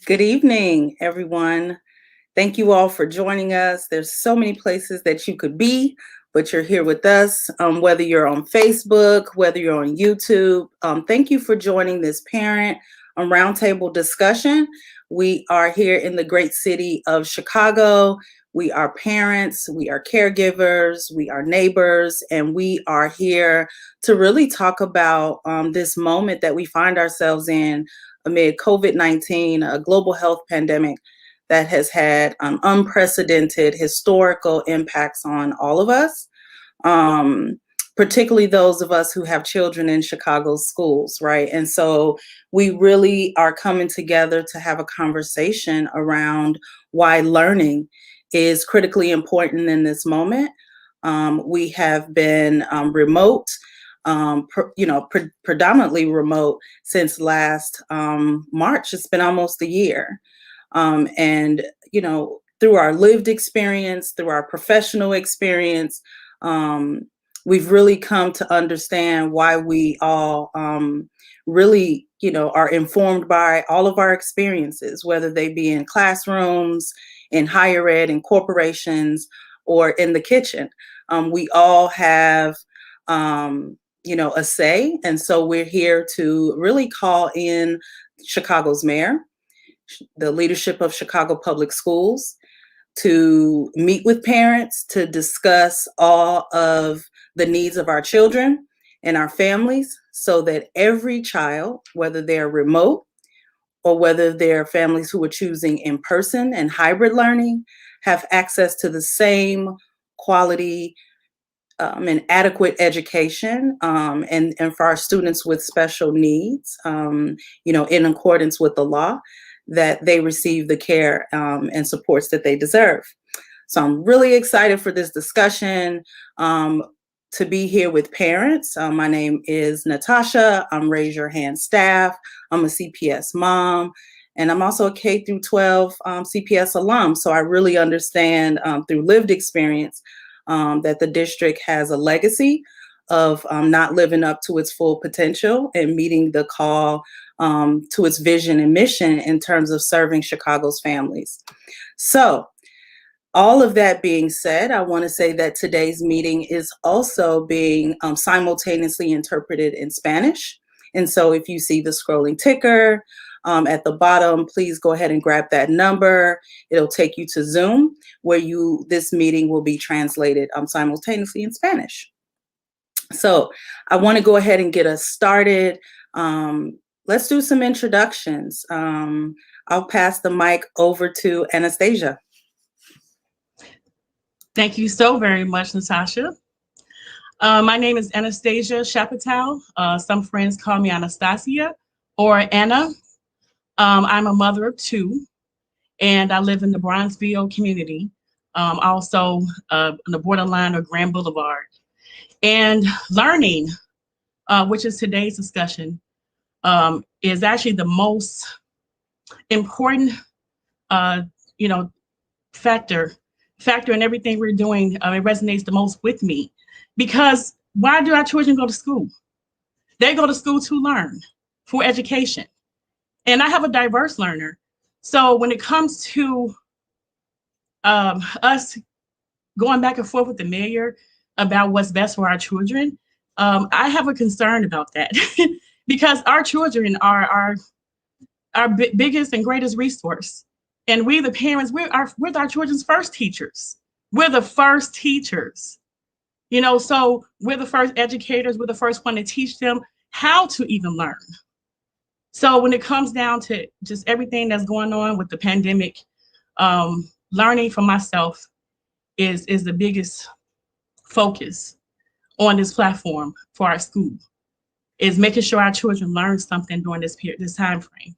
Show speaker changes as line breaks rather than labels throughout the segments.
Good evening, everyone. Thank you all for joining us. There's so many places that you could be, but you're here with us, whether you're on Facebook, whether you're on YouTube. Thank you for joining this parent roundtable discussion. We are here in the great city of Chicago. We are parents, we are caregivers, we are neighbors, and we are here to really talk about this moment that we find ourselves in amid COVID-19, a global health pandemic that has had unprecedented historical impacts on all of us, particularly those of us who have children in Chicago's schools, right? And so we really are coming together to have a conversation around why learning is critically important in this moment. We have been remote, predominantly remote since last March. It's been almost a year. And, through our lived experience, through our professional experience, we've really come to understand why we all really, are informed by all of our experiences, whether they be in classrooms, in higher ed, in corporations, or in the kitchen. We all have, a say. And so we're here to really call in Chicago's mayor, the leadership of Chicago Public Schools, to meet with parents to discuss all of the needs of our children and our families so that every child, whether they're remote or whether they're families who are choosing in-person and hybrid learning, have access to the same quality and adequate education, and for our students with special needs, in accordance with the law, that they receive the care and supports that they deserve. So I'm really excited for this discussion, to be here with parents. My name is Natasha. I'm Raise Your Hand staff. I'm a CPS mom, and I'm also a K through 12 CPS alum. So I really understand through lived experience that the district has a legacy of not living up to its full potential and meeting the call to its vision and mission in terms of serving Chicago's families. So, all of that being said, I want to say that today's meeting is also being simultaneously interpreted in Spanish. And so if you see the scrolling ticker at the bottom, please go ahead and grab that number. It'll take you to Zoom, where this meeting will be translated simultaneously in Spanish. So I want to go ahead and get us started. Let's do some introductions. I'll pass the mic over to Anastasia.
Thank you so very much, Natasha. My name is Anastasia Chapatal. Some friends call me Anastasia or Anna. I'm a mother of two, and I live in the Bronzeville community, also on the borderline of Grand Boulevard. And learning, which is today's discussion, is actually the most important, factor in everything we're doing. It resonates the most with me, because why do our children go to school? They go to school to learn, for education. And I have a diverse learner. So when it comes to us going back and forth with the mayor about what's best for our children, I have a concern about that because our children are our biggest and greatest resource. And we, the parents, we're our children's first teachers. We're the first teachers, so we're the first educators. We're the first one to teach them how to even learn. So when it comes down to just everything that's going on with the pandemic, learning for myself is the biggest focus on this platform for our school, is making sure our children learn something during this period, this time frame.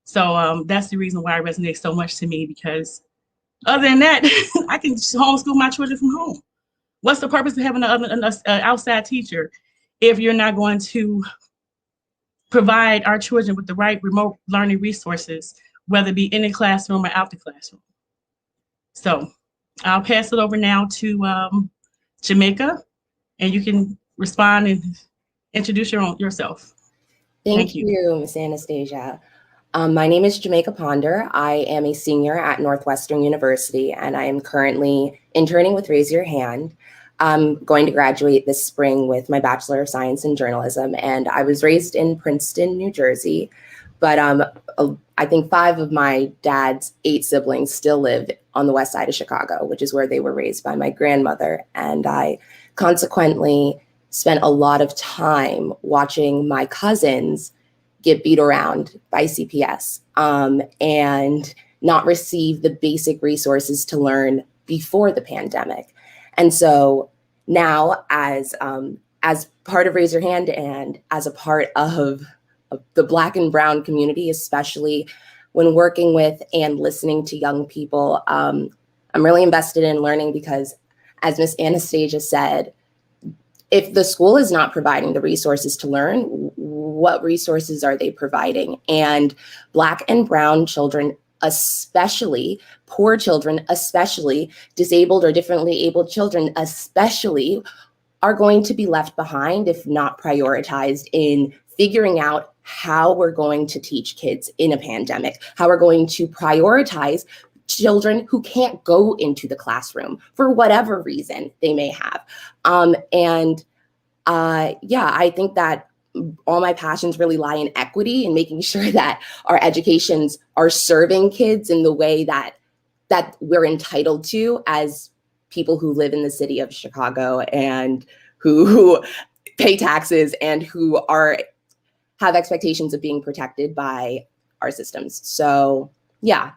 So that's the reason why it resonates so much to me, because other than that, I can homeschool my children from home. What's the purpose of having an outside teacher if you're not going to provide our children with the right remote learning resources, whether it be in the classroom or out the classroom? So I'll pass it over now to Jamaica, and you can respond and introduce yourself.
Thank you, Ms. Anastasia. My name is Jamaica Ponder. I am a senior at Northwestern University, and I am currently interning with Raise Your Hand. I'm going to graduate this spring with my Bachelor of Science in Journalism, and I was raised in Princeton, New Jersey. But I think 5 of my dad's 8 siblings still live on the west side of Chicago, which is where they were raised by my grandmother. And I consequently spent a lot of time watching my cousins get beat around by CPS and not receive the basic resources to learn before the pandemic. And so now, as part of Raise Your Hand and as a part of the Black and Brown community, especially when working with and listening to young people, I'm really invested in learning because, as Miss Anastasia said, if the school is not providing the resources to learn, what resources are they providing? And Black and Brown children, especially poor children, especially disabled or differently abled children, especially, are going to be left behind if not prioritized in figuring out how we're going to teach kids in a pandemic, how we're going to prioritize children who can't go into the classroom for whatever reason they may have. I think that all my passions really lie in equity and making sure that our educations are serving kids in the way that we're entitled to as people who live in the city of Chicago and who pay taxes and who have expectations of being protected by our systems. So yeah,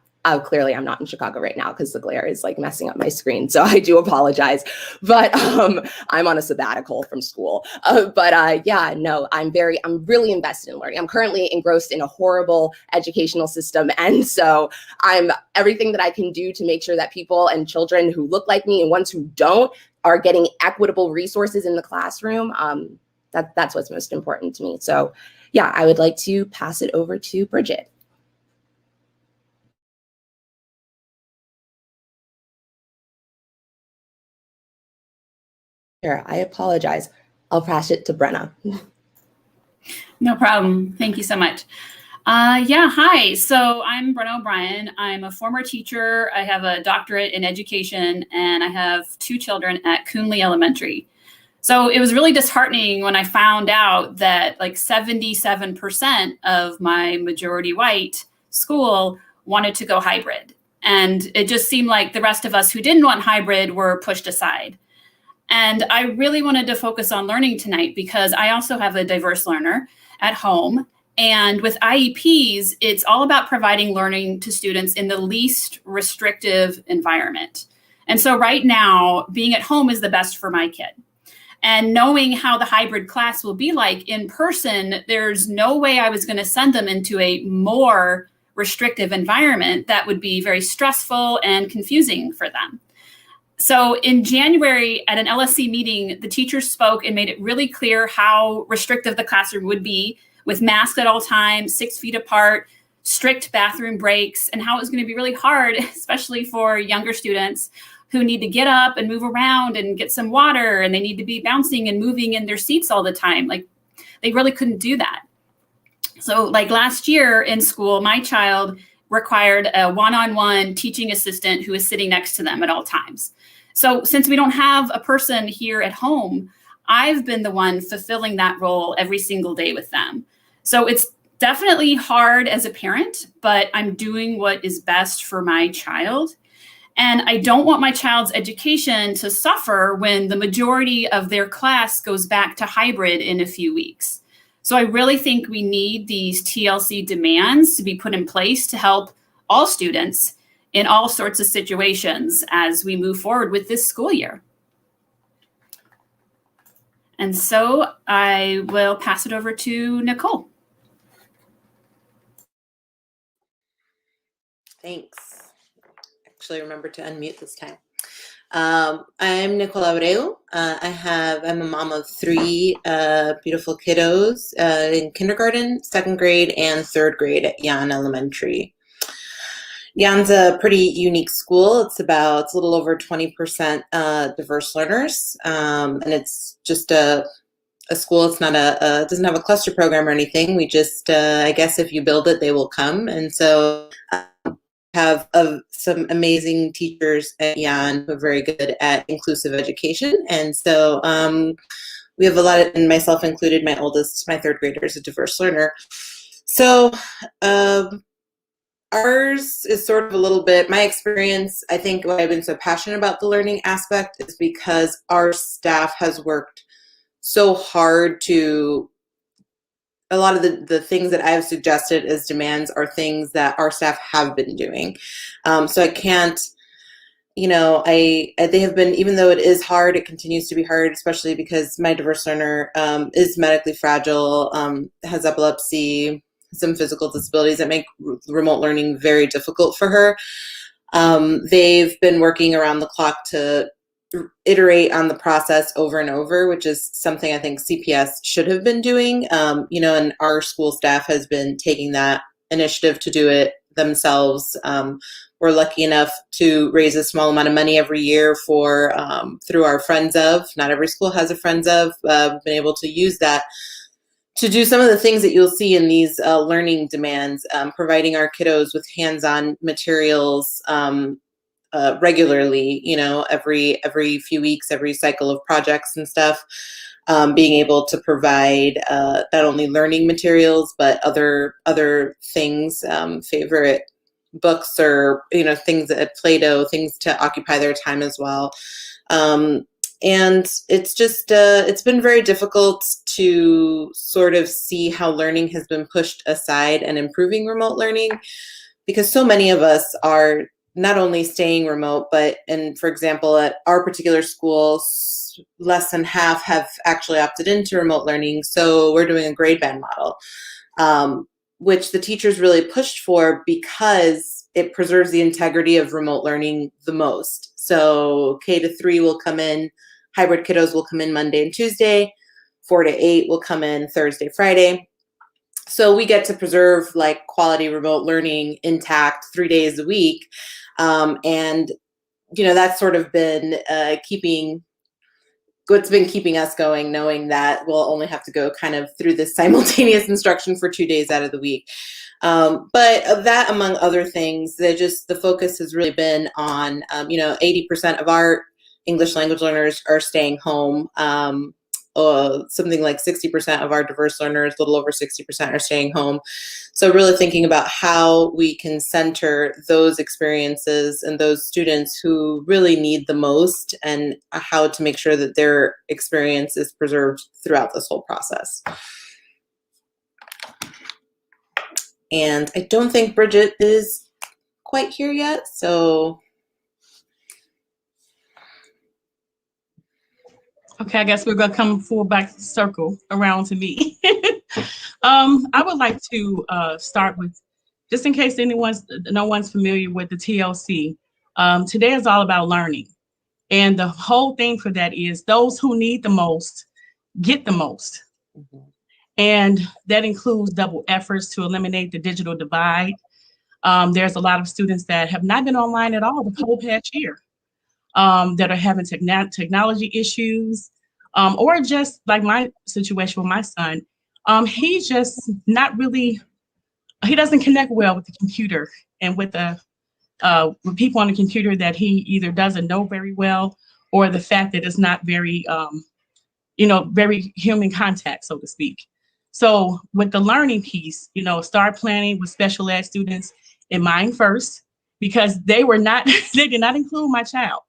clearly I'm not in Chicago right now because the glare is like messing up my screen. So I do apologize, but I'm on a sabbatical from school. I'm really invested in learning. I'm currently engrossed in a horrible educational system. And so I'm everything that I can do to make sure that people and children who look like me and ones who don't are getting equitable resources in the classroom. That's what's most important to me. So yeah, I would like to pass it over to Bridget. Sure, I apologize. I'll pass it to Brenna.
No problem. Thank you so much. Hi. So I'm Brenna O'Brien. I'm a former teacher. I have a doctorate in education, and I have 2 children at Coonley Elementary. So it was really disheartening when I found out that like 77% of my majority white school wanted to go hybrid. And it just seemed like the rest of us who didn't want hybrid were pushed aside. And I really wanted to focus on learning tonight because I also have a diverse learner at home. And with IEPs, it's all about providing learning to students in the least restrictive environment. And so right now, being at home is the best for my kid. And knowing how the hybrid class will be like in person, there's no way I was going to send them into a more restrictive environment that would be very stressful and confusing for them. So in January at an LSC meeting, the teachers spoke and made it really clear how restrictive the classroom would be with masks at all times, 6 feet apart, strict bathroom breaks, and how it was going to be really hard, especially for younger students who need to get up and move around and get some water, and they need to be bouncing and moving in their seats all the time. Like they really couldn't do that. So like last year in school, my child required a one-on-one teaching assistant who is sitting next to them at all times. So since we don't have a person here at home, I've been the one fulfilling that role every single day with them. So it's definitely hard as a parent, but I'm doing what is best for my child. And I don't want my child's education to suffer when the majority of their class goes back to hybrid in a few weeks. So I really think we need these TLC demands to be put in place to help all students in all sorts of situations as we move forward with this school year. And so I will pass it over to Nicole.
Thanks. Actually remember to unmute this time. I'm Nicole Abreu. I'm a mom of 3 beautiful kiddos in kindergarten, 2nd grade, and 3rd grade at Yan Elementary. Yan's a pretty unique school. It's a little over 20% diverse learners, and it's just a a school. It's not doesn't have a cluster program or anything. We just, I guess if you build it, they will come. And so have some amazing teachers at Yan who are very good at inclusive education. And so we have a lot of, and myself included, my oldest, my third grader is a diverse learner. So ours is sort of a little bit, my experience, I think why I've been so passionate about the learning aspect is because our staff has worked so hard to, a lot of the things that I've suggested as demands are things that our staff have been doing. So I can't, you know, they have been, even though it is hard, it continues to be hard, especially because my diverse learner is medically fragile, has epilepsy, some physical disabilities that make remote learning very difficult for her. They've been working around the clock to iterate on the process over and over, which is something I think CPS should have been doing. You know, and our school staff has been taking that initiative to do it themselves. We're lucky enough to raise a small amount of money every year for through our Friends Of. Not every school has a Friends Of. We've been able to use that to do some of the things that you'll see in these learning demands, providing our kiddos with hands-on materials regularly, you know, every few weeks, every cycle of projects and stuff, being able to provide not only learning materials, but other things, favorite books or, you know, things at Play-Doh, things to occupy their time as well. And it's just, it's been very difficult to sort of see how learning has been pushed aside and improving remote learning, because so many of us are not only staying remote, but, and for example, at our particular school, less than half have actually opted into remote learning. So we're doing a grade band model, which the teachers really pushed for because it preserves the integrity of remote learning the most. So K-3 will come in, hybrid kiddos will come in Monday and Tuesday, 4-8 will come in Thursday, Friday. So we get to preserve like quality remote learning intact 3 days a week. And, you know, that's sort of been what's been keeping us going, knowing that we'll only have to go kind of through this simultaneous instruction for 2 days out of the week. But that, among other things, the focus has really been on, you know, 80% of our English language learners are staying home. Something like 60% of our diverse learners, a little over 60% are staying home. So really thinking about how we can center those experiences and those students who really need the most, and how to make sure that their experience is preserved throughout this whole process. And I don't think Bridget is quite here yet, so.
Okay, I guess we're gonna come full back circle around to me. I would like to start with, just in case no one's familiar with the TLC. Today is all about learning, and the whole thing for that is those who need the most get the most, and that includes double efforts to eliminate the digital divide. There's a lot of students that have not been online at all the whole past year, that are having technology issues, or just like my situation with my son. He's just not really, he doesn't connect well with the computer and with with people on the computer that he either doesn't know very well, or the fact that it's not very, you know, very human contact, so to speak. So with the learning piece, you know, start planning with special ed students in mind first, because they did not include my child.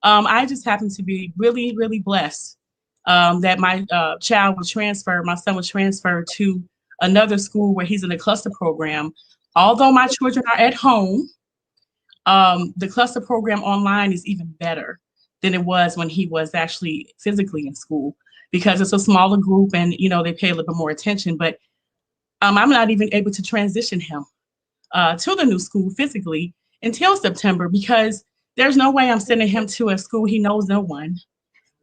I just happened to be really, really blessed that my my son was transferred to another school where he's in a cluster program. Although my children are at home, the cluster program online is even better than it was when he was actually physically in school, because it's a smaller group and, you know, they pay a little bit more attention. But I'm not even able to transition him to the new school physically until September, because there's no way I'm sending him to a school he knows no one,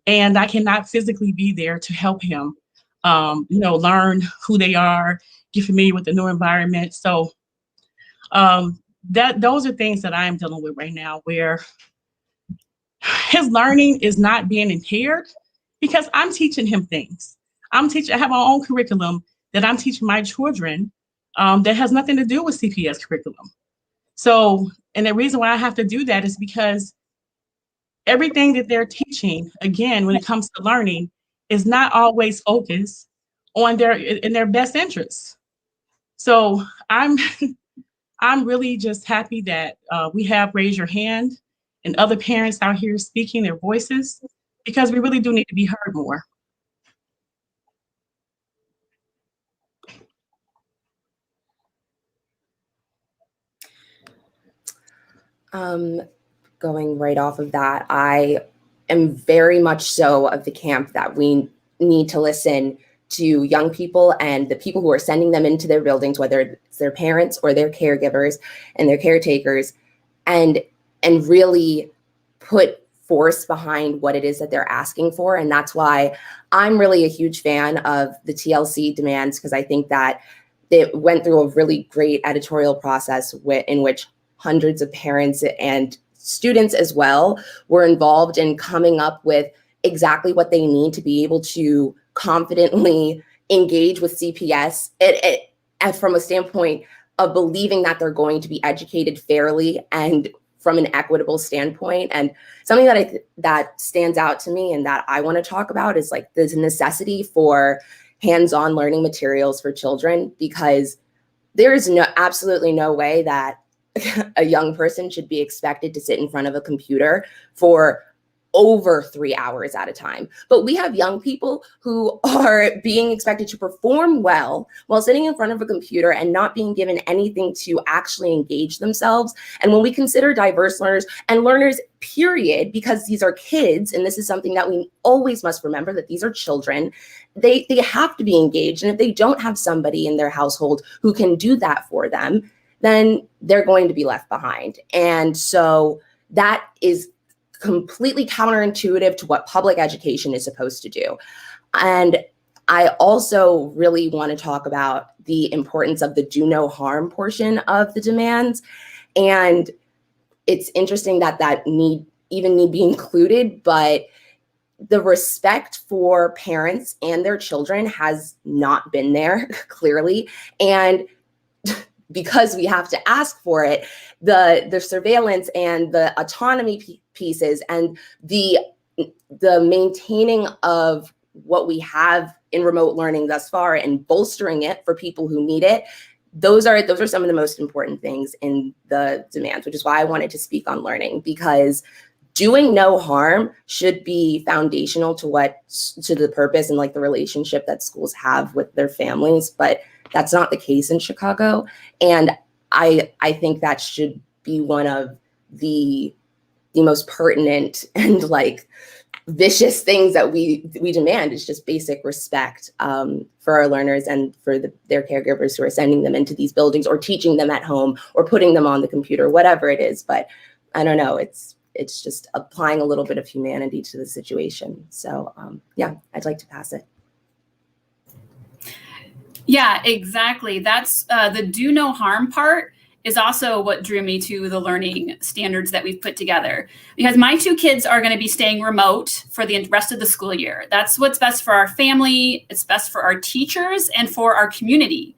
and I cannot physically be there to help him, you know, learn who they are, get familiar with the new environment. So those are things that I am dealing with right now, where his learning is not being impaired because I'm teaching him things. I have my own curriculum that I'm teaching my children that has nothing to do with CPS curriculum. So, and the reason why I have to do that is because everything that they're teaching, again, when it comes to learning, is not always focused on their best interests. So I'm I'm really just happy that we have Raise Your Hand and other parents out here speaking their voices, because we really do need to be heard more.
Going right off of that, I am very much so of the camp that we need to listen to young people and the people who are sending them into their buildings, whether it's their parents or their caregivers and their caretakers, and really put force behind what it is that they're asking for. And that's why I'm really a huge fan of the TLC demands, because I think that it went through a really great editorial process in which hundreds of parents and students as well were involved in coming up with exactly what they need to be able to confidently engage with CPS from a standpoint of believing that they're going to be educated fairly and from an equitable standpoint. And something that stands out to me and that I want to talk about is like the necessity for hands-on learning materials for children, because there is absolutely no way that a young person should be expected to sit in front of a computer for over 3 hours at a time. But we have young people who are being expected to perform well while sitting in front of a computer and not being given anything to actually engage themselves. And when we consider diverse learners and learners, period, because these are kids, and this is something that we always must remember, that these are children, they have to be engaged. And if they don't have somebody in their household who can do that for them, then they're going to be left behind. And so that is completely counterintuitive to what public education is supposed to do. And I also really want to talk about the importance of the do no harm portion of the demands. And it's interesting that need be included, but the respect for parents and their children has not been there, clearly. And because we have to ask for it, the surveillance and the autonomy pieces and the maintaining of what we have in remote learning thus far and bolstering it for people who need it, those are some of the most important things in the demands, which is why I wanted to speak on learning, because doing no harm should be foundational to the purpose and like the relationship that schools have with their families. But that's not the case in Chicago. And I think that should be one of the most pertinent and like vicious things that we demand, is just basic respect for our learners and for their caregivers who are sending them into these buildings or teaching them at home or putting them on the computer, whatever it is. But I don't know, it's just applying a little bit of humanity to the situation. So yeah, I'd like to pass it.
Yeah, exactly. That's the do no harm part is also what drew me to the learning standards that we've put together, because my two kids are going to be staying remote for the rest of the school year. That's what's best for our family. It's best for our teachers and for our community.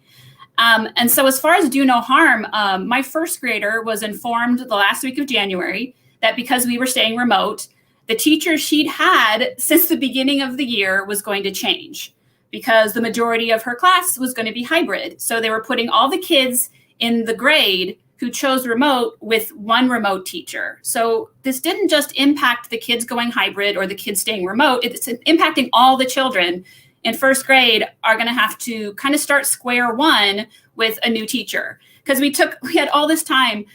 And so as far as do no harm, my first grader was informed the last week of January that because we were staying remote, the teacher she'd had since the beginning of the year was going to change, because the majority of her class was going to be hybrid. So they were putting all the kids in the grade who chose remote with one remote teacher. So this didn't just impact the kids going hybrid or the kids staying remote, it's impacting all the children in first grade are going to have to kind of start square one with a new teacher. Because we had all this time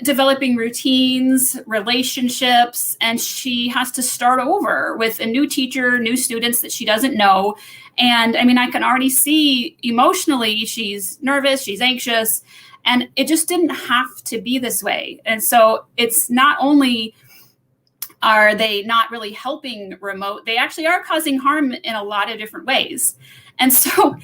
developing routines, relationships, and she has to start over with a new teacher, new students that she doesn't know. And I mean, I can already see emotionally, she's nervous, she's anxious, and it just didn't have to be this way. And so it's not only are they not really helping remote, they actually are causing harm in a lot of different ways. And so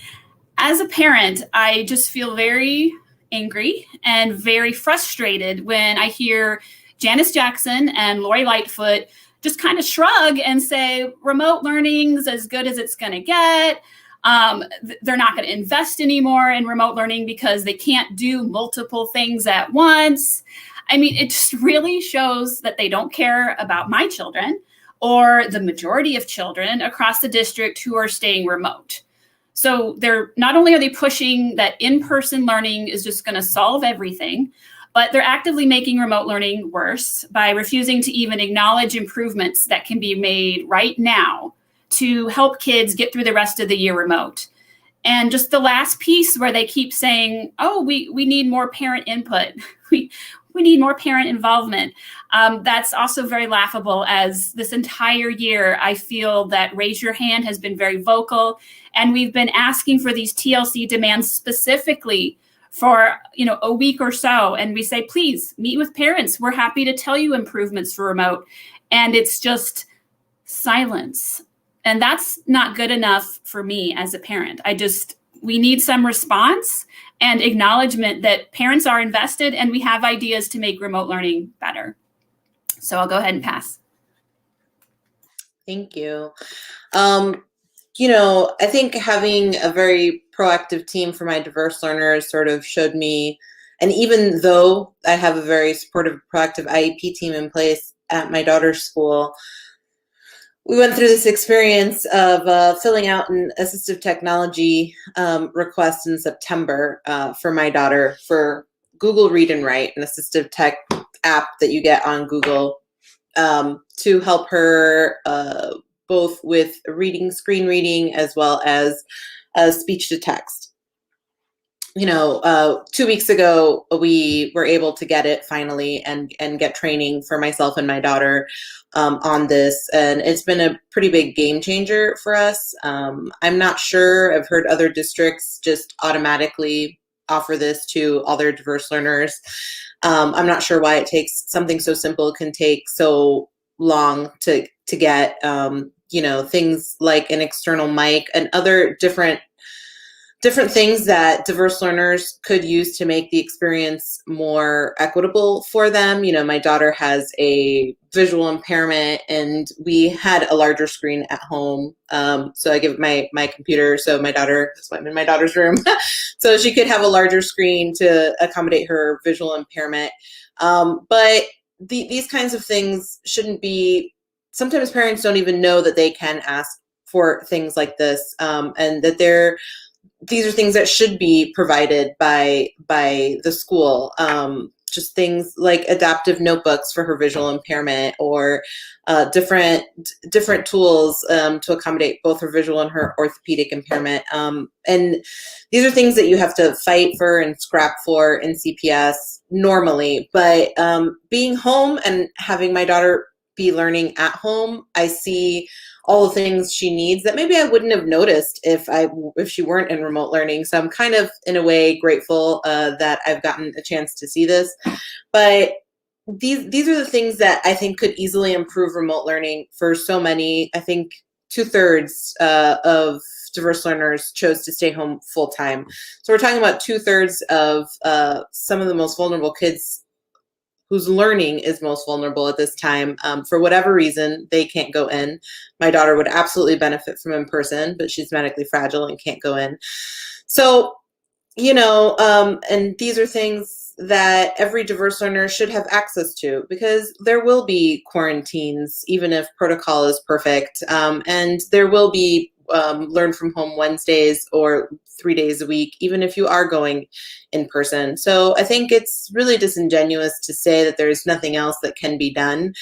as a parent, I just feel very angry and very frustrated when I hear Janice Jackson and Lori Lightfoot just kind of shrug and say, remote learning's as good as it's going to get. They're not going to invest anymore in remote learning because they can't do multiple things at once. I mean, it just really shows that they don't care about my children or the majority of children across the district who are staying remote. So they're not only are they pushing that in-person learning is just going to solve everything, but they're actively making remote learning worse by refusing to even acknowledge improvements that can be made right now to help kids get through the rest of the year remote. And just the last piece where they keep saying, oh, we need more parent input. We need more parent involvement. That's also very laughable, as this entire year, I feel that Raise Your Hand has been very vocal, and we've been asking for these TLC demands specifically for a week or so. And we say, please meet with parents. We're happy to tell you improvements for remote. And it's just silence. And that's not good enough for me as a parent. We need some response and acknowledgement that parents are invested and we have ideas to make remote learning better. So I'll go ahead and pass.
Thank you. I think having a very proactive team for my diverse learners sort of showed me, and even though I have a very supportive, proactive IEP team in place at my daughter's school, we went through this experience of filling out an assistive technology request in September for my daughter for Google Read and Write, an assistive tech app that you get on Google to help her both with reading, screen reading, as well as speech to text. 2 weeks ago, we were able to get it finally and get training for myself and my daughter on this. And it's been a pretty big game changer for us. I'm not sure. I've heard other districts just automatically offer this to all their diverse learners. I'm not sure why it takes something so simple can take so long to get, things like an external mic and other different things that diverse learners could use to make the experience more equitable for them. My daughter has a visual impairment and we had a larger screen at home. So I give my computer, so my daughter, that's why I'm in my daughter's room, so she could have a larger screen to accommodate her visual impairment. But these kinds of things shouldn't be, sometimes parents don't even know that they can ask for things like this, and that these are things that should be provided by the school. Just things like adaptive notebooks for her visual impairment, or different tools to accommodate both her visual and her orthopedic impairment. And these are things that you have to fight for and scrap for in CPS normally. But being home and having my daughter be learning at home, I see all the things she needs that maybe I wouldn't have noticed if she weren't in remote learning. So I'm kind of, in a way, grateful that I've gotten a chance to see this. But these are the things that I think could easily improve remote learning for so many. I think 2/3 of diverse learners chose to stay home full time. So we're talking about 2/3 of some of the most vulnerable kids whose learning is most vulnerable at this time. For whatever reason, they can't go in. My daughter would absolutely benefit from in person, but she's medically fragile and can't go in. So, and these are things that every diverse learner should have access to, because there will be quarantines, even if protocol is perfect. And there will be learn from home Wednesdays or 3 days a week, even if you are going in person. So I think it's really disingenuous to say that there's nothing else that can be done.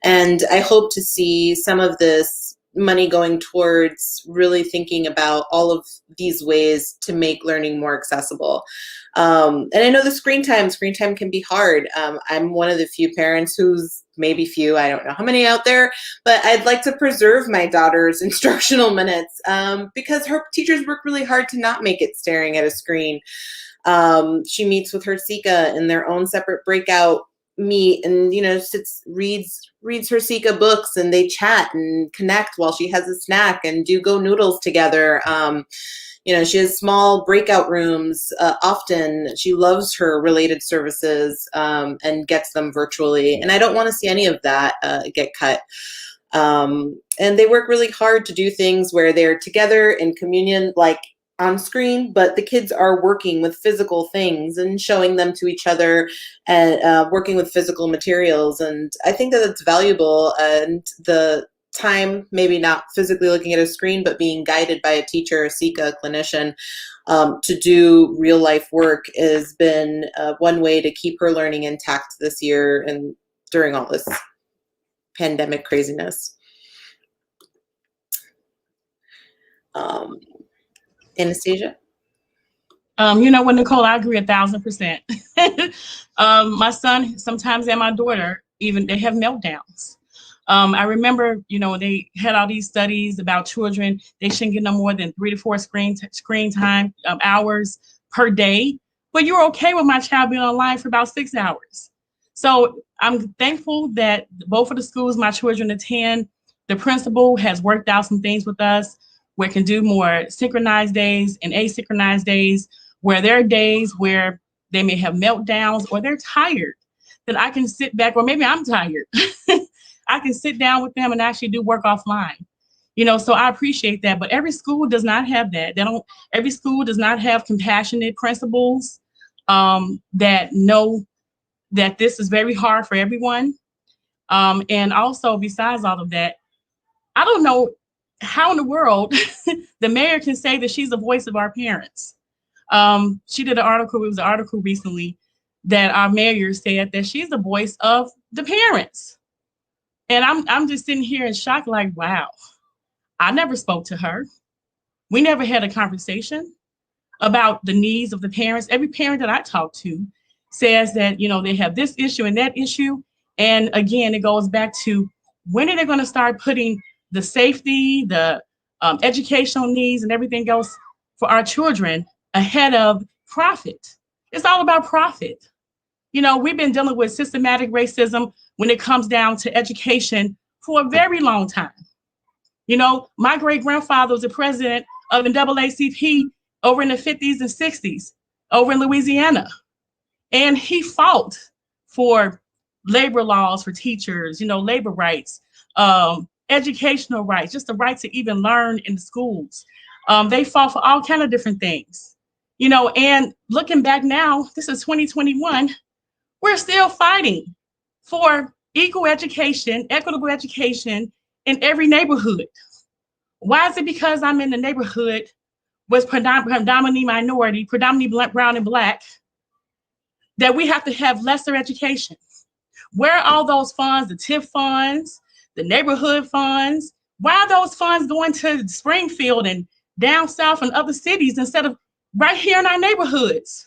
And I hope to see some of this money going towards really thinking about all of these ways to make learning more accessible. And I know the screen time can be hard. I'm one of the few parents who's, maybe few, I don't know how many out there, but I'd like to preserve my daughter's instructional minutes because her teachers work really hard to not make it staring at a screen. She meets with her SICA in their own separate breakout meet, and reads her SICA books, and they chat and connect while she has a snack and do Go Noodles together. She has small breakout rooms. Often she loves her related services and gets them virtually. And I don't want to see any of that get cut. And they work really hard to do things where they're together in communion, like on screen, but the kids are working with physical things and showing them to each other and working with physical materials. And I think that it's valuable, and the time, maybe not physically looking at a screen, but being guided by a teacher, a SICA, clinician, to do real life work has been one way to keep her learning intact this year and during all this pandemic craziness. Anastasia?
What, Nicole, I agree 1,000%. My son sometimes and my daughter, even, they have meltdowns. I remember, they had all these studies about children. They shouldn't get no more than 3 to 4 screen time hours per day. But you're okay with my child being online for about 6 hours. So I'm thankful that both of the schools my children attend, the principal has worked out some things with us where it can do more synchronized days and asynchronized days, where there are days where they may have meltdowns or they're tired, that I can sit back, or maybe I'm tired. I can sit down with them and actually do work offline. So I appreciate that. But every school does not have that. Every school does not have compassionate principals that know that this is very hard for everyone. And also, besides all of that, I don't know how in the world the mayor can say that she's the voice of our parents. She did an article, it was an article recently that our mayor said that she's the voice of the parents. And I'm just sitting here in shock, like, wow, I never spoke to her. We never had a conversation about the needs of the parents. Every parent that I talk to says that, they have this issue and that issue. And again, it goes back to, when are they going to start putting the safety, the educational needs and everything else for our children ahead of profit? It's all about profit. We've been dealing with systematic racism when it comes down to education for a very long time. My great-grandfather was the president of NAACP over in the 50s and 60s over in Louisiana. And he fought for labor laws for teachers, labor rights, educational rights, just the right to even learn in the schools. They fought for all kinds of different things, and looking back now, this is 2021, we're still fighting for equal education, equitable education in every neighborhood. Why is it because I'm in the neighborhood with predominantly minority, predominantly brown and black, that we have to have lesser education? Where are all those funds, the TIF funds, the neighborhood funds? Why are those funds going to Springfield and down south and other cities instead of right here in our neighborhoods?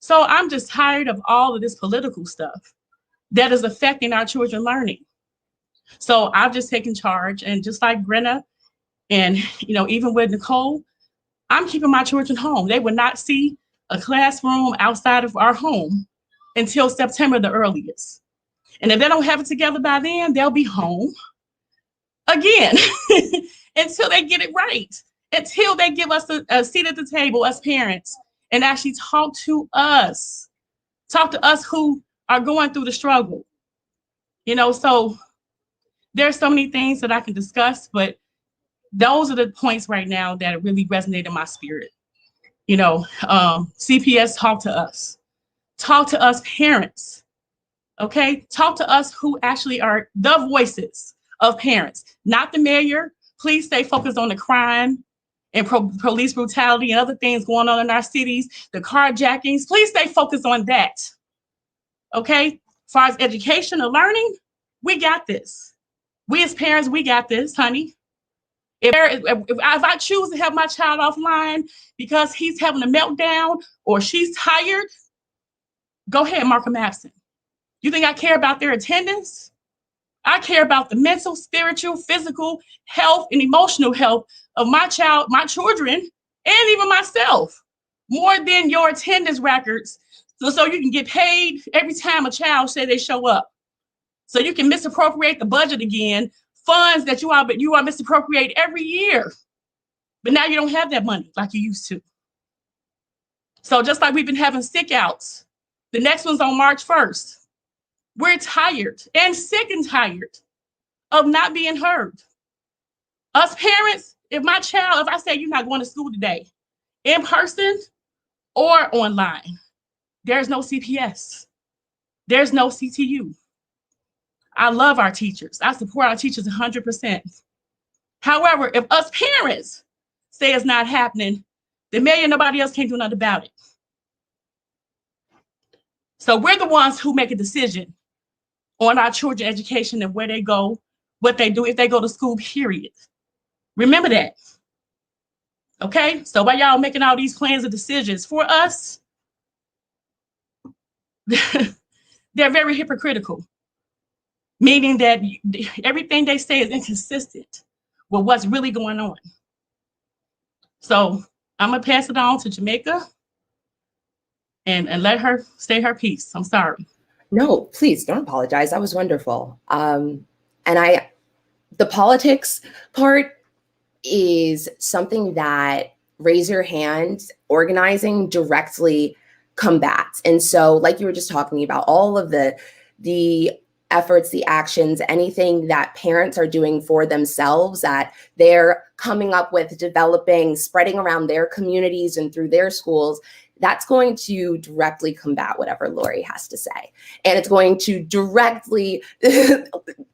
So I'm just tired of all of this political stuff that is affecting our children learning. So I've just taken charge, and just like Brenna and, even with Nicole, I'm keeping my children home. They will not see a classroom outside of our home until September the earliest. And if they don't have it together by then, they'll be home again until they get it right, until they give us a seat at the table, us parents, and actually talk to us who are going through the struggle. So there's so many things that I can discuss, but those are the points right now that really resonate in my spirit. CPS, talk to us parents. Okay, talk to us who actually are the voices of parents, not the mayor. Please stay focused on the crime and police brutality and other things going on in our cities, the carjackings. Please stay focused on that. Okay, as far as education and learning, we got this. We as parents, we got this, honey. If I choose to have my child offline because he's having a meltdown or she's tired, go ahead, mark them absent. You think I care about their attendance? I care about the mental, spiritual, physical health, and emotional health of my children, and even myself, more than your attendance records. So you can get paid every time a child say they show up. So you can misappropriate the budget again, funds that you are misappropriate every year. But now you don't have that money like you used to. So just like we've been having sick outs, the next one's on March 1st. We're tired and sick and tired of not being heard. Us parents, if I say you're not going to school today, in person or online, there's no CPS. There's no CTU. I love our teachers. I support our teachers 100%. However, if us parents say it's not happening, then maybe nobody else can do nothing about it. So we're the ones who make a decision on our children's education and where they go, what they do, if they go to school, period. Remember that. Okay? So while y'all making all these plans and decisions for us, they're very hypocritical, meaning that everything they say is inconsistent with what's really going on. So I'm going to pass it on to Jamaica and let her say her piece. I'm sorry.
No, please don't apologize. That was wonderful. And the politics part is something that Raise Your Hand organizing directly combats. And so, like you were just talking about, all of the efforts, the actions, anything that parents are doing for themselves that they're coming up with, developing, spreading around their communities and through their schools, that's going to directly combat whatever Lori has to say. And it's going to directly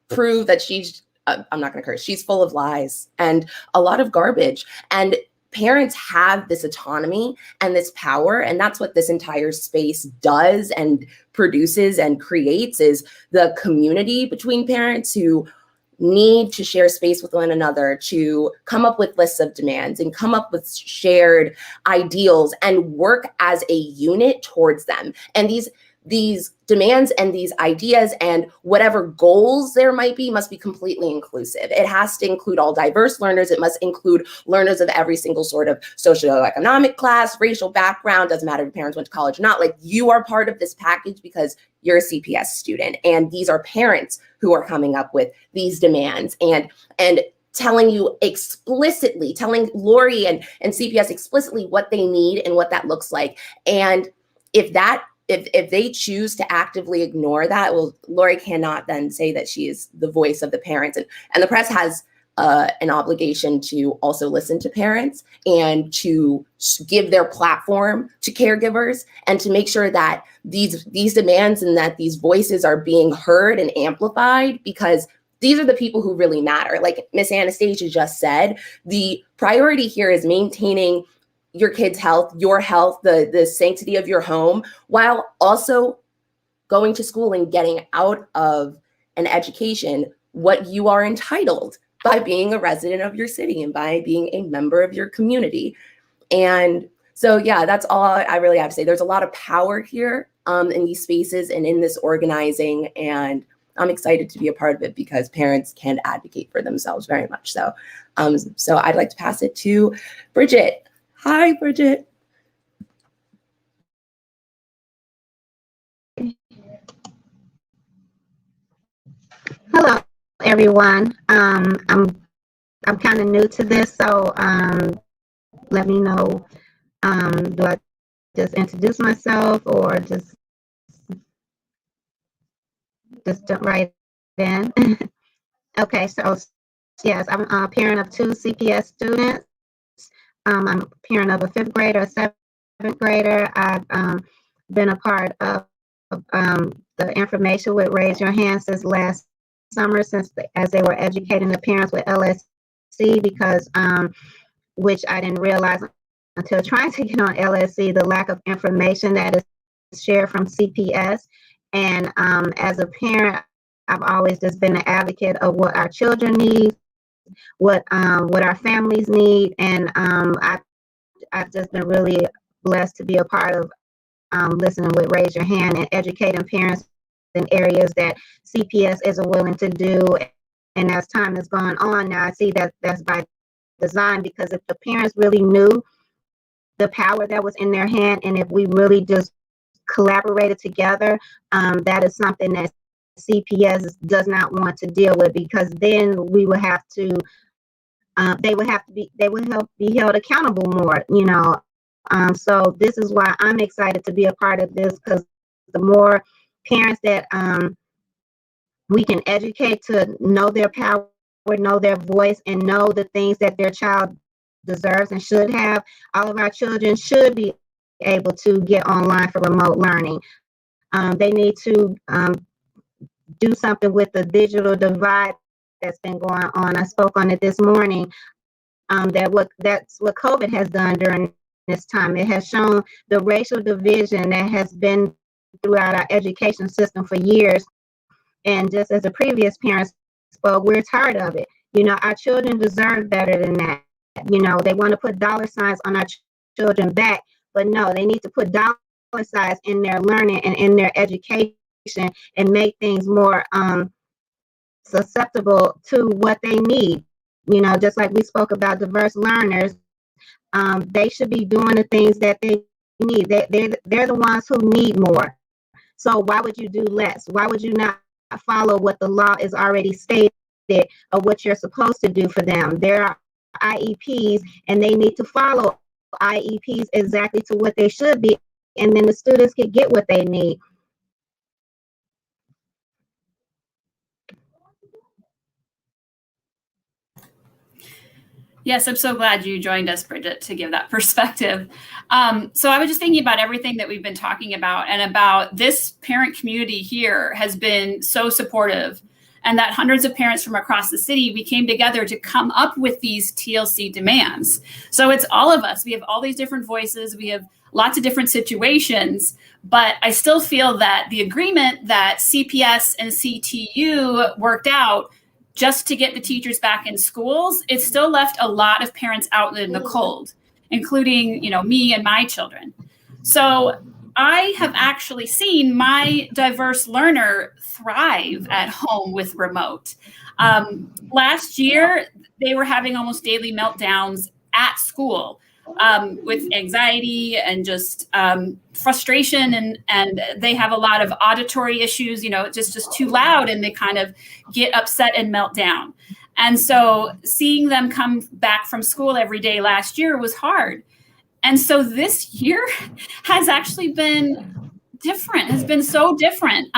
prove that she's, I'm not going to curse, she's full of lies and a lot of garbage. And parents have this autonomy and this power, and that's what this entire space does and produces and creates, is the community between parents who need to share space with one another, to come up with lists of demands and come up with shared ideals and work as a unit towards them. And these demands and these ideas and whatever goals there might be must be completely inclusive. It has to include all diverse learners. It must include learners of every single sort of socioeconomic class, racial background, doesn't matter if your parents went to college or not. Like, you are part of this package because you're a CPS student. And these are parents who are coming up with these demands and telling you explicitly, telling Lori and CPS explicitly what they need and what that looks like. And if they choose to actively ignore that, well, Lori cannot then say that she is the voice of the parents. And the press has an obligation to also listen to parents and to give their platform to caregivers and to make sure that these demands and that these voices are being heard and amplified, because these are the people who really matter. Like Miss Anastasia just said, the priority here is maintaining your kids' health, your health, the sanctity of your home, while also going to school and getting out of an education what you are entitled by being a resident of your city and by being a member of your community. And so, yeah, that's all I really have to say. There's a lot of power here in these spaces and in this organizing, and I'm excited to be a part of it because parents can advocate for themselves very much so. So I'd like to pass it to Bridget. Hi, Bridget.
Hello, everyone. I'm kind of new to this, so let me know. Do I just introduce myself or just jump right in? Okay, so yes, I'm a parent of 2 CPS students. I'm a parent of a 5th grader, a 7th grader. I've been a part of the information with Raise Your Hand since last summer, as they were educating the parents with LSC, because which I didn't realize until trying to get on LSC, the lack of information that is shared from CPS. And as a parent, I've always just been an advocate of what our children need, what our families need, and I've just been really blessed to be a part of listening with Raise Your Hand and educating parents in areas that CPS isn't willing to do. And as time has gone on, now I see that that's by design, because if the parents really knew the power that was in their hand, and if we really just collaborated together, that is something that CPS does not want to deal with, because then we will have to they would be held accountable more, you know. So this is why I'm excited to be a part of this, because the more parents that we can educate to know their power, know their voice, and know the things that their child deserves and should have, all of our children should be able to get online for remote learning. They need to do something with the digital divide that's been going on. I spoke on it this morning. That's what COVID has done during this time. It has shown the racial division that has been throughout our education system for years. And just as the previous parents spoke, we're tired of it. You know, our children deserve better than that. You know, they want to put dollar signs on our children back, but no, they need to put dollar signs in their learning and in their education and make things more susceptible to what they need. You know, just like we spoke about diverse learners, they should be doing the things that they need. They're the ones who need more. So why would you do less? Why would you not follow what the law is already stated of what you're supposed to do for them? There are IEPs, and they need to follow IEPs exactly to what they should be, and then the students can get what they need.
Yes, I'm so glad you joined us, Bridget, to give that perspective. So I was just thinking about everything that we've been talking about, and about this parent community here has been so supportive, and that hundreds of parents from across the city, we came together to come up with these TLC demands. So it's all of us. We have all these different voices. We have lots of different situations, but I still feel that the agreement that CPS and CTU worked out just to get the teachers back in schools, it still left a lot of parents out in the cold, including, you know, me and my children. So I have actually seen my diverse learner thrive at home with remote. Last year, they were having almost daily meltdowns at school with anxiety and just frustration, and they have a lot of auditory issues, you know, it's just too loud, and they kind of get upset and melt down. And so seeing them come back from school every day last year was hard. And so this year has actually been different, has been so different.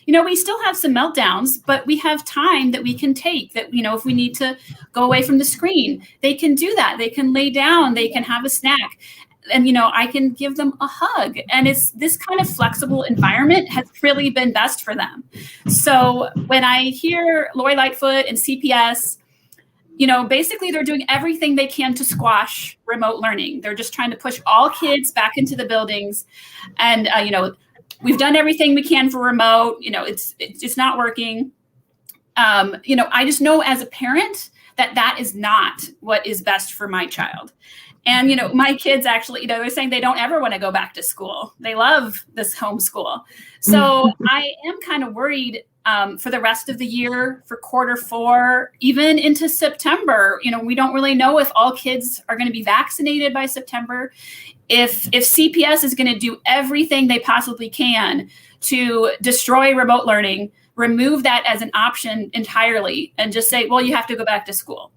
You know, we still have some meltdowns, but we have time that we can take, that, you know, if we need to go away from the screen, they can do that. They can lay down, they can have a snack, and, you know, I can give them a hug. And it's this kind of flexible environment has really been best for them. So when I hear Lori Lightfoot and CPS, you know, basically they're doing everything they can to squash remote learning. They're just trying to push all kids back into the buildings. And, you know, we've done everything we can for remote, you know, it's not working. You know, I just know as a parent that that is not what is best for my child. And, you know, my kids actually, you know, they're saying they don't ever want to go back to school. They love this homeschool. So I am kind of worried for the rest of the year, for Q4, even into September. You know, we don't really know if all kids are going to be vaccinated by September. If CPS is going to do everything they possibly can to destroy remote learning, remove that as an option entirely, and just say, well, you have to go back to school.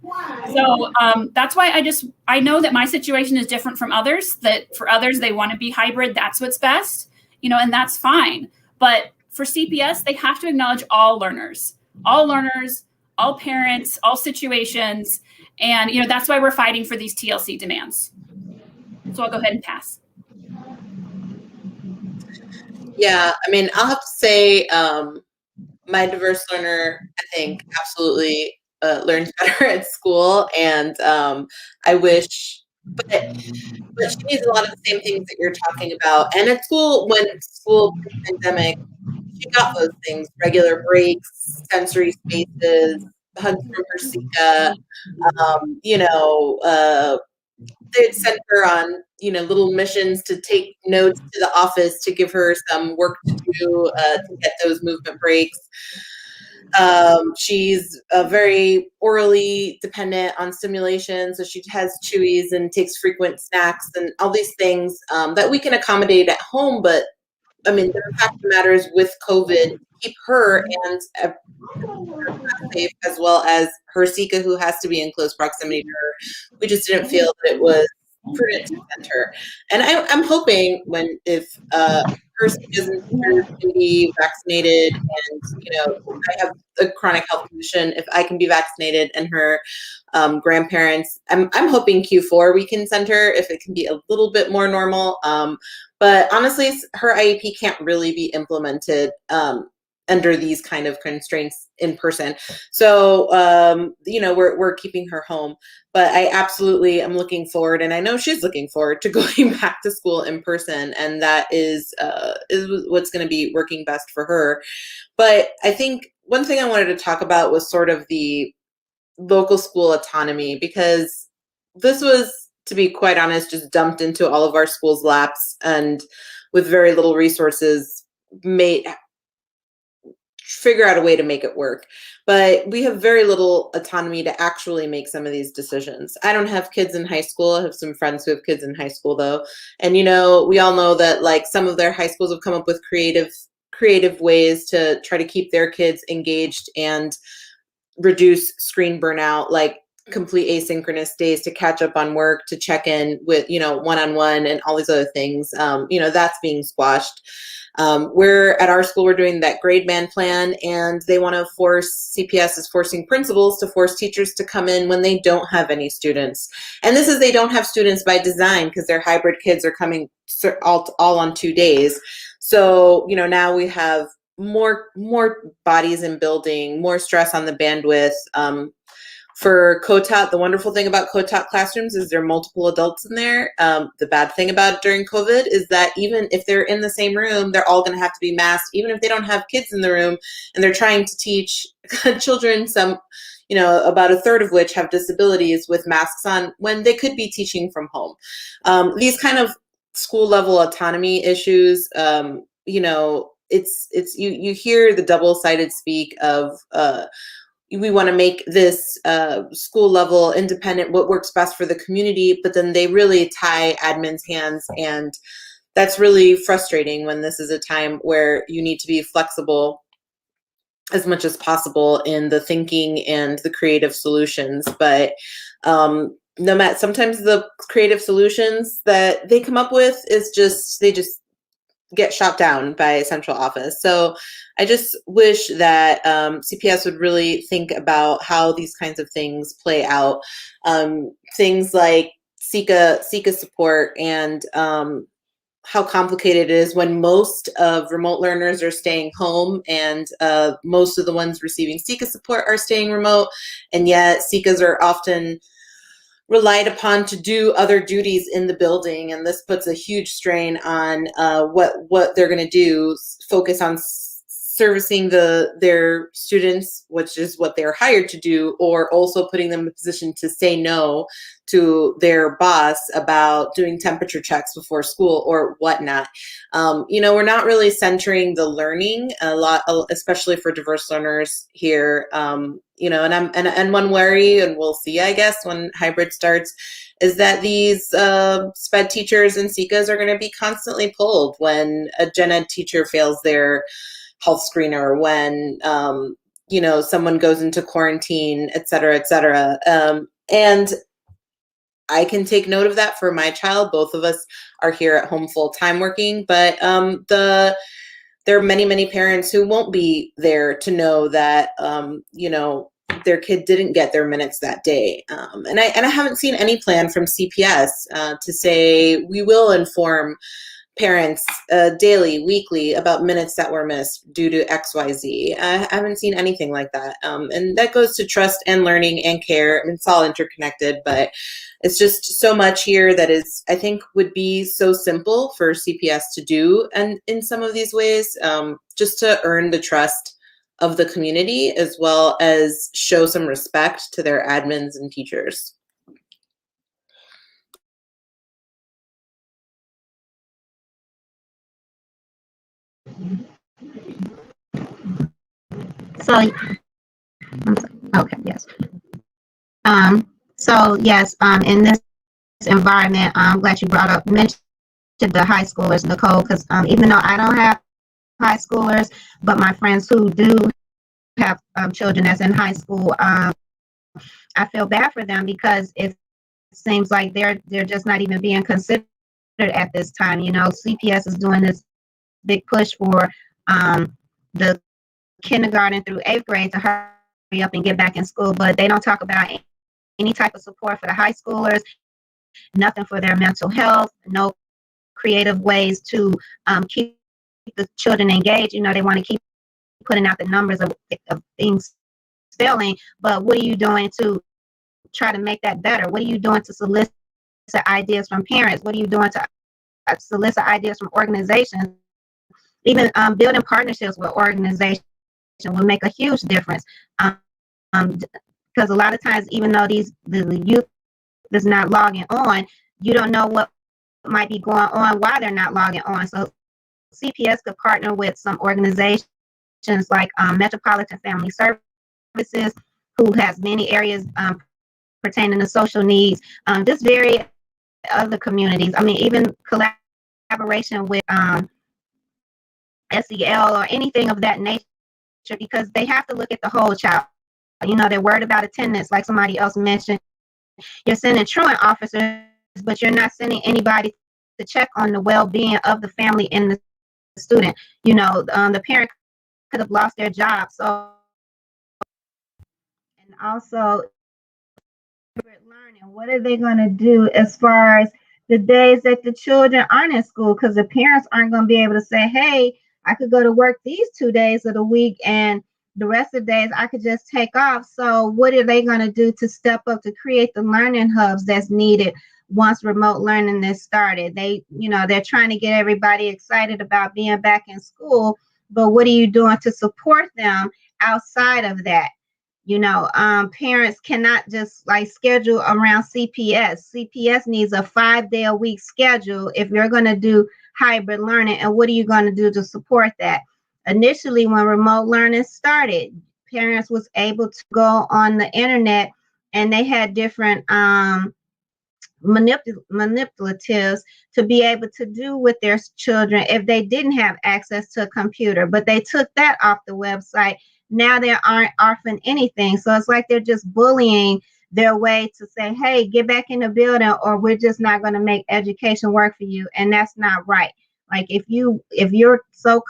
So that's why I know that my situation is different from others, that for others, they want to be hybrid. That's what's best, you know, and that's fine. But for CPS, they have to acknowledge all learners, all parents, all situations. And, you know, that's why we're fighting for these TLC demands. So I'll go ahead and pass.
Yeah, I mean, I'll have to say, my diverse learner, I think, absolutely learns better at school, and I wish, but she needs a lot of the same things that you're talking about. And at school, when school pre-pandemic, she got those things: regular breaks, sensory spaces, hugs from her Sika. You know, they'd send her on, you know, little missions to take notes to the office to give her some work to do to get those movement breaks. She's very orally dependent on stimulation, so she has chewies and takes frequent snacks and all these things that we can accommodate at home. But I mean, the fact of the matter is, with COVID, keep her and safe, as well as her Sika, who has to be in close proximity to her. We just didn't feel that it was prudent to send her. And I'm hoping if her Sika is considered to be vaccinated, and I have a chronic health condition, if I can be vaccinated and her grandparents, I'm hoping Q4 we can send her if it can be a little bit more normal. But honestly, her IEP can't really be implemented under these kind of constraints in person. So, we're keeping her home, but I absolutely am looking forward, and I know she's looking forward to going back to school in person. And that is what's going to be working best for her. But I think one thing I wanted to talk about was sort of the local school autonomy, because this was, to be quite honest, just dumped into all of our schools' laps, and with very little resources, figure out a way to make it work. But we have very little autonomy to actually make some of these decisions. I don't have kids in high school. I have some friends who have kids in high school, though. And, we all know that, like, some of their high schools have come up with creative ways to try to keep their kids engaged and reduce screen burnout, like complete asynchronous days to catch up on work, to check in with, one-on-one, and all these other things. That's being squashed. We're at our school, we're doing that grade band plan, and they want to CPS is forcing principals to force teachers to come in when they don't have any students. And this is, they don't have students by design, because their hybrid kids are coming all on 2 days. So, now we have more bodies in building, more stress on the bandwidth. For COTAT, the wonderful thing about COTAT classrooms is there are multiple adults in there. The bad thing about it during COVID is that even if they're in the same room, they're all going to have to be masked, even if they don't have kids in the room, and they're trying to teach children, some, about a third of which have disabilities, with masks on, when they could be teaching from home. These kind of school level autonomy issues, it's you hear the double-sided speak of we want to make this school level independent, what works best for the community, but then they really tie admin's hands, and that's really frustrating when this is a time where you need to be flexible as much as possible in the thinking and the creative solutions. But sometimes the creative solutions that they come up with is they just get shot down by central office. So I just wish that CPS would really think about how these kinds of things play out. Things like Sika support, and how complicated it is when most of remote learners are staying home, and most of the ones receiving Sika support are staying remote, and yet Sikas are often relied upon to do other duties in the building, and this puts a huge strain on what they're going to do, focus on servicing their students, which is what they're hired to do, or also putting them in a position to say no to their boss about doing temperature checks before school or whatnot. We're not really centering the learning a lot, especially for diverse learners here. And one worry, and we'll see, I guess, when hybrid starts, is that these SPED teachers and SICAs are going to be constantly pulled when a gen ed teacher fails their health screener, when someone goes into quarantine, et cetera, et cetera. And I can take note of that for my child. Both of us are here at home full time working, but there are many, many parents who won't be there to know that their kid didn't get their minutes that day. And I haven't seen any plan from CPS to say we will inform parents daily, weekly about minutes that were missed due to XYZ. I haven't seen anything like that. And that goes to trust and learning and care. I mean, it's all interconnected, but it's just so much here that is, I think, would be so simple for CPS to do, and in some of these ways, just to earn the trust of the community, as well as show some respect to their admins and teachers.
So, okay, yes. So yes, in this environment, I'm glad you mentioned the high schoolers, Nicole, because even though I don't have high schoolers, but my friends who do have children that's in high school, I feel bad for them because it seems like they're just not even being considered at this time. You know, CPS is doing this big push for the kindergarten through 8th grade to hurry up and get back in school, but they don't talk about any type of support for the high schoolers, nothing for their mental health, no creative ways to keep the children engaged. You know, they want to keep putting out the numbers of things failing, but what are you doing to try to make that better? What are you doing to solicit ideas from parents? What are you doing to solicit ideas from organizations? Even building partnerships with organizations will make a huge difference. Because a lot of times, even though the youth is not logging on, you don't know what might be going on while they're not logging on. So CPS could partner with some organizations like Metropolitan Family Services, who has many areas pertaining to social needs. Just very other communities. I mean, even collaboration with SEL or anything of that nature, because they have to look at the whole child. You know, they're worried about attendance, like somebody else mentioned. You're sending truant officers, but you're not sending anybody to check on the well-being of the family and the student. You know, the parent could have lost their job. So, and also learning, what are they going to do as far as the days that the children aren't in school? Because the parents aren't going to be able to say, hey, I could go to work these 2 days of the week and the rest of the days I could just take off. So what are they going to do to step up to create the learning hubs that's needed once remote learning is started? They're trying to get everybody excited about being back in school, but what are you doing to support them outside of that? Parents cannot just like schedule around CPS. CPS needs a 5-day-a-week schedule if you're going to do hybrid learning. And what are you going to do to support that? Initially, when remote learning started, parents was able to go on the internet and they had different manipulatives to be able to do with their children if they didn't have access to a computer. But they took that off the website. Now they aren't offering anything. So it's like they're just bullying their way to say, hey, get back in the building or we're just not going to make education work for you. And that's not right. Like if you're so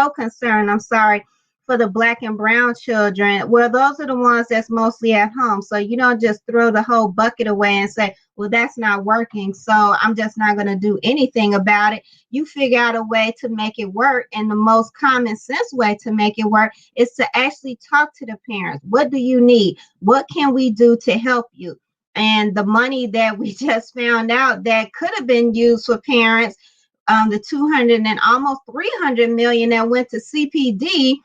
concerned, I'm sorry, for the Black and brown children, well, those are the ones that's mostly at home. So you don't just throw the whole bucket away and say, well, that's not working, so I'm just not going to do anything about it. You figure out a way to make it work. And the most common sense way to make it work is to actually talk to the parents. What do you need? What can we do to help you? And the money that we just found out that could have been used for parents, the 200 and almost 300 million that went to CPD,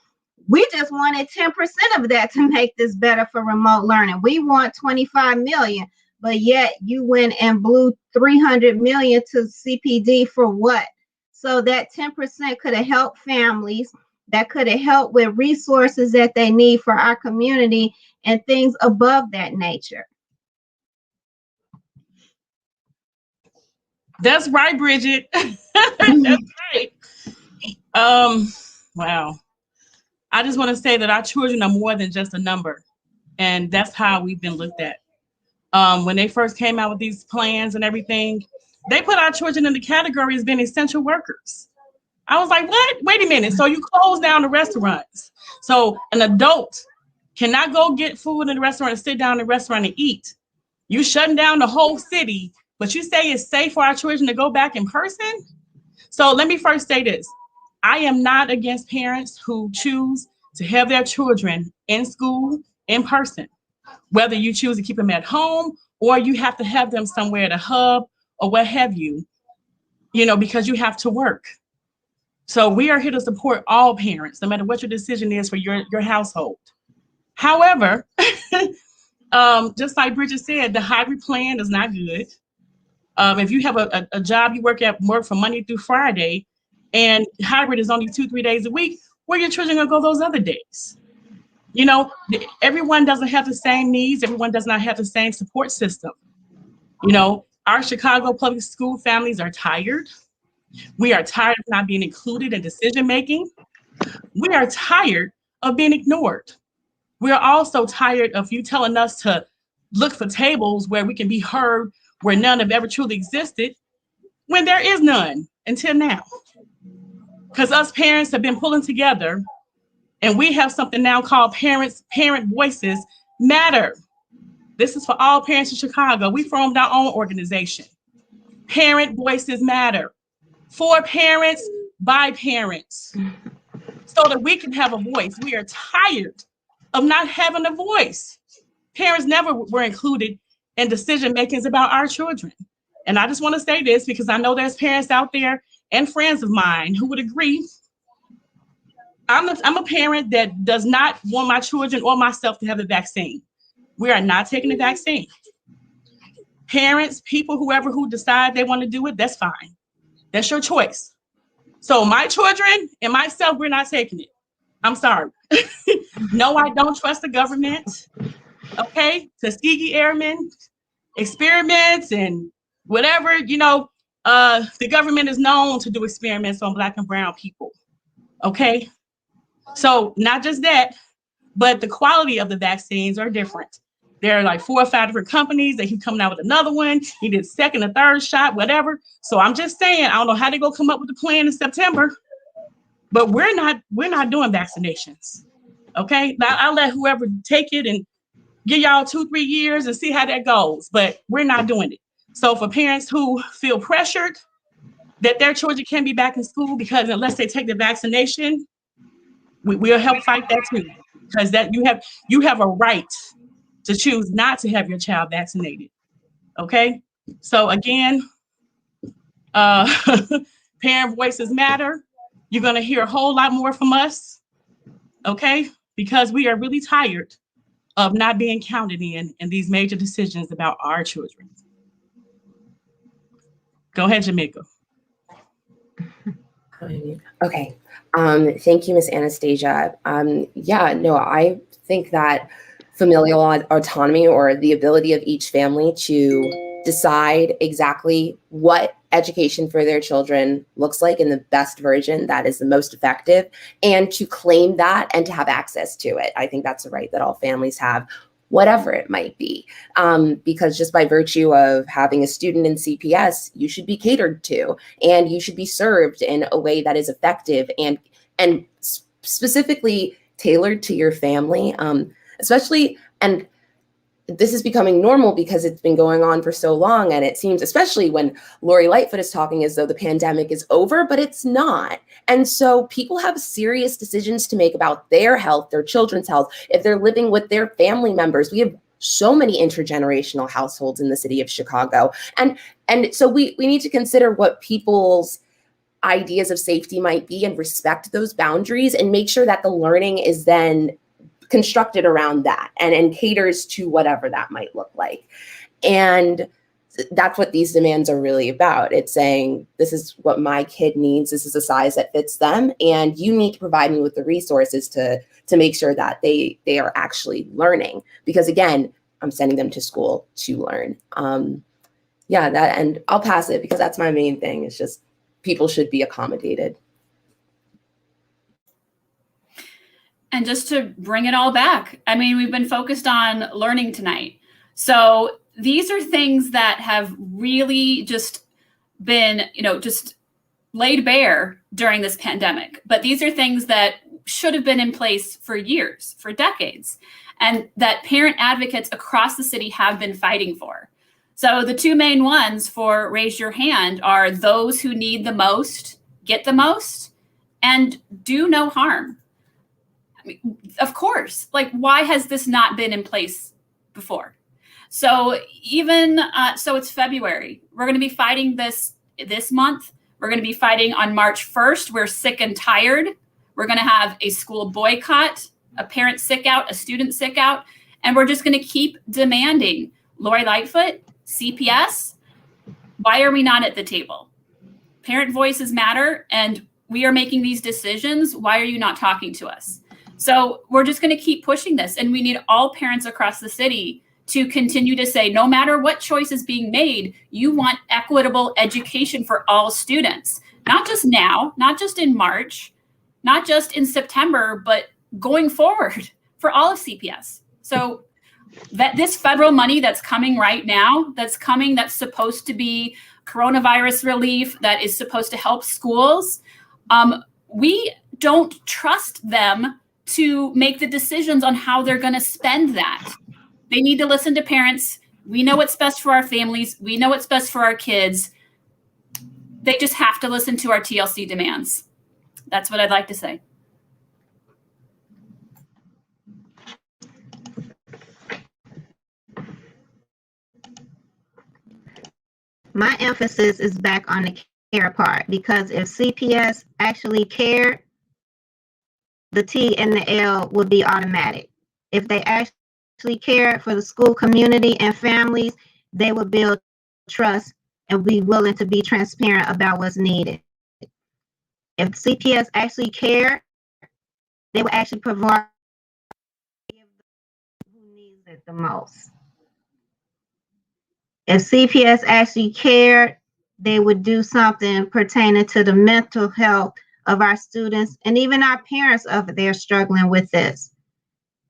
we just wanted 10% of that to make this better for remote learning. We want 25 million, but yet you went and blew 300 million to CPD for what? So that 10% could have helped families, that could have helped with resources that they need for our community and things above that nature.
That's right, Bridget. That's right. Wow. I just want to say that our children are more than just a number. And that's how we've been looked at. When they first came out with these plans and everything, they put our children in the category as being essential workers. I was like, what? Wait a minute. So you close down the restaurants. So an adult cannot go get food in the restaurant and sit down in the restaurant and eat. You shutting down the whole city, but you say it's safe for our children to go back in person? So let me first say this. I am not against parents who choose to have their children in school in person, whether you choose to keep them at home or you have to have them somewhere at a hub or what have you, because you have to work. So we are here to support all parents, no matter what your decision is for your household. However, just like Bridget said, the hybrid plan is not good. If you have a job you work from Monday through Friday, and hybrid is only 2-3 days a week, where your children gonna go those other days? Everyone doesn't have the same needs. Everyone does not have the same support system. Our Chicago public school families are tired. We are tired of not being included in decision making. We are tired of being ignored. We're also tired of you telling us to look for tables where we can be heard, where none have ever truly existed, when there is none until now. Because us parents have been pulling together, and we have something now called Parent Voices Matter. This is for all parents in Chicago. We formed our own organization. Parent Voices Matter. For parents, by parents. So that we can have a voice. We are tired of not having a voice. Parents never were included in decision makings about our children. And I just want to say this because I know there's parents out there and friends of mine who would agree. I'm a parent that does not want my children or myself to have the vaccine. We are not taking the vaccine. Parents, people, whoever who decide they want to do it, that's fine. That's your choice. So my children and myself, we're not taking it. I'm sorry. No, I don't trust the government. Okay, Tuskegee Airmen, experiments and whatever, the government is known to do experiments on Black and brown people. Okay, so not just that, but the quality of the vaccines are different. There are like 4 or 5 different companies that keep coming out with another one. He did second or third shot, whatever. So I'm just saying, I don't know how they go come up with the plan in September, but we're not doing vaccinations. Okay, now I'll let whoever take it and give y'all 2-3 years and see how that goes, but we're not doing it. So for parents who feel pressured that their children can't be back in school because unless they take the vaccination, we'll help fight that too. Because that you have a right to choose not to have your child vaccinated. Okay? So again, parent voices matter. You're gonna hear a whole lot more from us, okay? Because we are really tired of not being counted in these major decisions about our children. Go ahead, Jamaica.
Okay. Thank you, Ms. Anastasia. I think that familial autonomy, or the ability of each family to decide exactly what education for their children looks like in the best version that is the most effective, and to claim that and to have access to it. I think that's a right that all families have, whatever it might be, because just by virtue of having a student in CPS, you should be catered to and you should be served in a way that is effective and specifically tailored to your family, especially, and this is becoming normal because it's been going on for so long, and it seems, especially when Lori Lightfoot is talking as though the pandemic is over, but it's not. And so people have serious decisions to make about their health, their children's health, if they're living with their family members. We have so many intergenerational households in the city of Chicago. And so we need to consider what people's ideas of safety might be and respect those boundaries and make sure that the learning is then constructed around that and caters to whatever that might look like. And that's what these demands are really about. It's saying, this is what my kid needs. This is a size that fits them. And you need to provide me with the resources to make sure that they are actually learning. Because again, I'm sending them to school to learn. And I'll pass it because that's my main thing. It's just people should be accommodated.
And just to bring it all back, I mean, we've been focused on learning tonight. So these are things that have really just been, just laid bare during this pandemic. But these are things that should have been in place for years, for decades, and that parent advocates across the city have been fighting for. So the 2 main ones for Raise Your Hand are those who need the most, get the most, and do no harm. I mean, of course, why has this not been in place before? So so it's February. We're going to be fighting this month. We're going to be fighting on March 1st. We're sick and tired. We're going to have a school boycott, a parent sick out, a student sick out, and we're just going to keep demanding. Lori Lightfoot, CPS, why are we not at the table? Parent voices matter, and we are making these decisions. Why are you not talking to us? So we're just going to keep pushing this, and we need all parents across the city to continue to say, no matter what choice is being made, you want equitable education for all students, not just now, not just in March, not just in September, but going forward for all of CPS. So that this federal money that's coming right now, that's supposed to be coronavirus relief, that is supposed to help schools, we don't trust them to make the decisions on how they're going to spend that. They need to listen to parents. We know what's best for our families. We know what's best for our kids. They just have to listen to our TLC demands. That's what I'd like to say.
My emphasis is back on the care part, because if CPS actually cared, the T and the L would be automatic. If they actually cared for the school community and families, they would build trust and be willing to be transparent about what's needed. If CPS actually cared, they would actually provide who needs it the most. If CPS actually cared, they would do something pertaining to the mental health of our students and even our parents if they're struggling with this.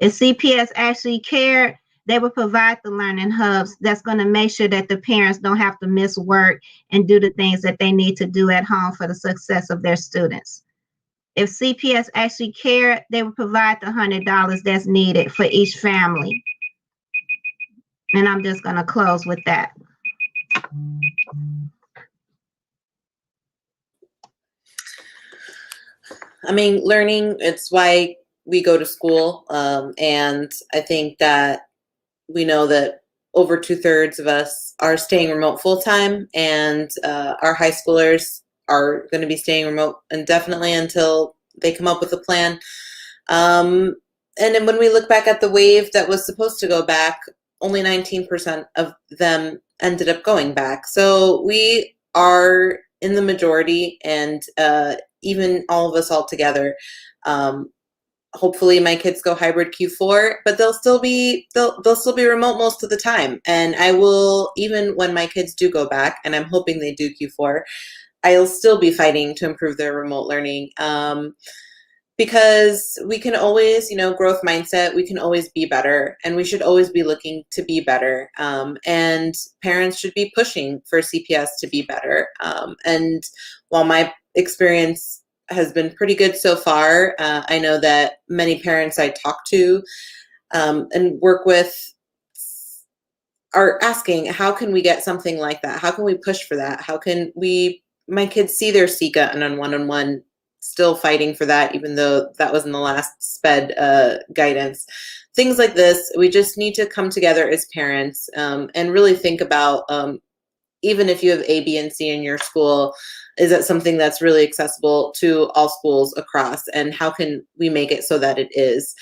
If CPS actually cared, they would provide the learning hubs that's going to make sure that the parents don't have to miss work and do the things that they need to do at home for the success of their students. If CPS actually cared, they would provide the $100 that's needed for each family. And I'm just going to close with that.
I mean, learning, it's why we go to school. And I think that we know that over 2/3 of us are staying remote full time, and our high schoolers are going to be staying remote indefinitely until they come up with a plan. And then when we look back at the wave that was supposed to go back, only 19% of them ended up going back. So we are in the majority, and even all of us all together. Hopefully my kids go hybrid Q4, but they'll still be remote most of the time. And I will, even when my kids do go back, and I'm hoping they do Q4, I'll still be fighting to improve their remote learning. Because we can always, growth mindset, we can always be better, and we should always be looking to be better. And parents should be pushing for CPS to be better. And while my experience has been pretty good so far, I know that many parents I talk to and work with are asking, how can we get something like that? How can we push for that? How can my kids see their SICA and on one-on-one, still fighting for that, even though that was in the last SPED guidance. Things like this, we just need to come together as parents and really think about, even if you have A, B, and C in your school, is that something that's really accessible to all schools across, and how can we make it so that it is?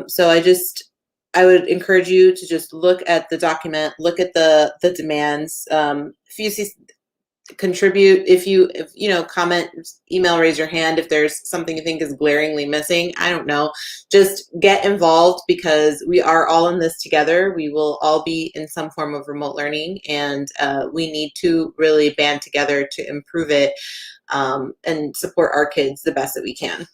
So I would encourage you to just look at the document, look at the demands. If you see, contribute, if you comment, email, raise your hand if there's something you think is glaringly missing. I don't know, just get involved, because we are all in this together. We will all be in some form of remote learning, and we need to really band together to improve it and support our kids the best that we can.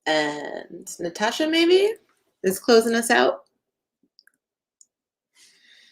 And Natasha maybe is closing us out.